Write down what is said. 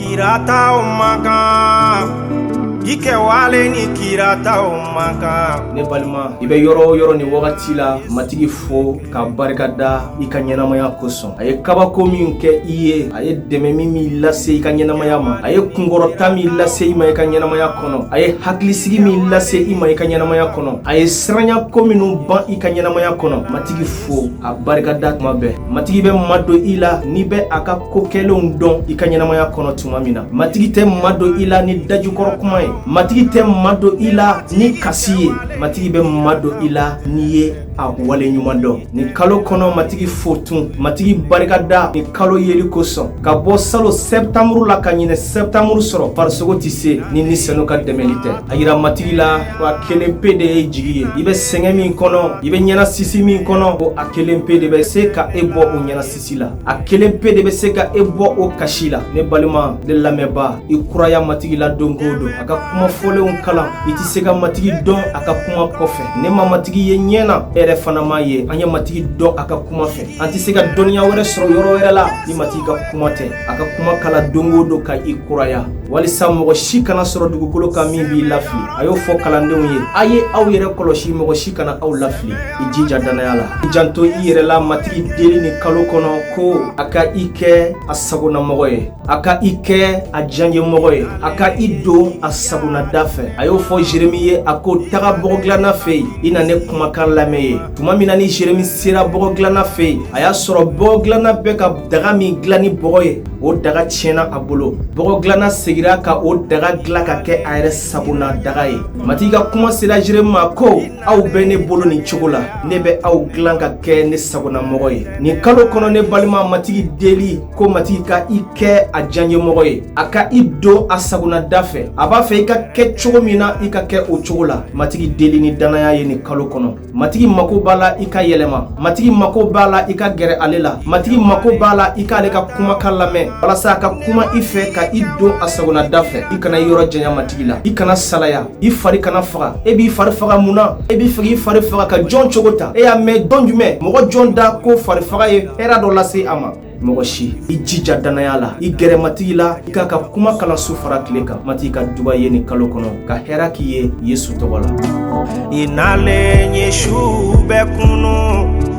kirata o makan ike wale ni kirata o makan. Ne balima ibe yoro yoro ni wakati la matigi fo ka barika da i ka ɲɛnamaya kosɔn. A ye kabako min kɛ i ye, a ye dɛmɛ min lase i ka ɲɛnamaya ma, a ye kunkɔrɔta min lase i ma i ka ɲɛnamaya kɔnɔ, a ye hakilisigi min lase i ma i ka ɲɛnamaya kɔnɔ, a ye siranya ko minnu ban i ka ɲɛnamaya kɔnɔ. Matigi fo a barika da tuma bɛɛ. Matigi bɛ madon i la n'i bɛ a ka ko kɛlenw dɔn i ka ɲɛnamaya kɔnɔ tuma min na. Matigi tɛ madon i la ni dajukɔrɔ kuma ye. Matigi tɛ madon i la ni kasi ye. Matigi bɛ madon i la n'i ye a wale ɲuman dɔn. Ni kalo kɔnɔ matigi fo tun, matigi barika da ni kalo yeli kosɔn. Ka bɔ salo septembre la ka ɲinɛ septembre sɔrɔ farisogo tɛ se ni nisɛnu ka dɛmɛli tɛ. A yira matigi la ko a kelen pe de ye jigi ye. I bɛ sɛgɛn min kɔnɔ, i bɛ ɲɛnasisi min kɔnɔ, ko a kelen pe de bɛ se ka e bɔ o ɲɛnasisi la. A kelen pe de bɛ se ka e bɔ o kasi la. Ne balima, ne lamɛnba, i kuraya matigi la don o don. A ka kuma fɔlenw kalan. I tɛ se ka matigi dɔn a ka kuma kɔfɛ. Ne ma matigi ye ɲɛna, e yɛrɛ fana m'a ye. An ye matigi dɔn a ka kuma fɛ. An tɛ se ka dɔnniya wɛrɛ sɔrɔ yɔrɔ wɛrɛ la ni matigi ka kuma tɛ. A ka kuma kala don o don ka i kuraya. Walisa mɔgɔ si kana sɔrɔ dugukolo kan min b'i lafili. A y'o fɔ kalandenw ye. A ye aw yɛrɛ kɔlɔsi, mɔgɔ si kana aw lafili. I jija danaya la. I janto i yɛrɛ la matigi deli ni kalo kɔnɔ ko a ka i kɛ a sagonamɔgɔ ye. A ka i kɛ a janɲɛmɔgɔ ye. A ka i don a sagonada fɛ. A y'o fɔ Jérémie ye, a ko taga bɔgɔ dilanna fɛ yen, i na ne kumakan lamɛn ye. Tuma min na ni Jérémie sera bɔgɔ dilanna fɛ yen, a y'a sɔrɔ bɔgɔ dilanna bɛ ka daga min dilan ni bɔgɔ ye, o daga tiɲɛna a bolo. Bɔgɔ dilanna segira ka o daga dilan ka kɛ a yɛrɛ sagona daga ye. Matigi ka kuma sera Jérémie ma ko aw bɛ ne bolo nin cogo la, ne bɛ aw dilan ka kɛ ne sagonamɔgɔ ye. Nin kalo kɔnɔ ne balima matigi deli ko matigi ka i kɛ a janɲɛmɔgɔ ye. A ka i don a sagonada fɛ. A b'a fɛ i ka kɛ cogo min na i ka kɛ o cogo la. Matigi deli ni danaya ye nin kalo kɔnɔ. Matigi mako b'a la i ka yɛlɛma. Matigi mako b'a la i ka gɛrɛ ale la. Matigi mako b'a la i k'ale ka kumakan lamɛn walasa a ka kuma i fɛ ka i don a sagonada fɛ. I kana yɔrɔ janya matigi la. I kana salaya. I fari kana faga. E b'i fari faga mun na? E b'i fɛ k'i fari faga ka jɔn cogo ta. E y'a mɛn dɔn jumɛn? Mɔgɔ jɔn da ko fari faga ye hɛrɛ dɔ lase a ma. Mɔgɔ si, i jija danaya la. I gɛrɛ matigi la. I k'a ka kuma kalanso fara tile kan. Matigi ka duba ye nin kalo kɔnɔ. Ka hɛrɛ k'i ye Yesu tɔgɔ la. I nalen ye su bɛɛ kunu.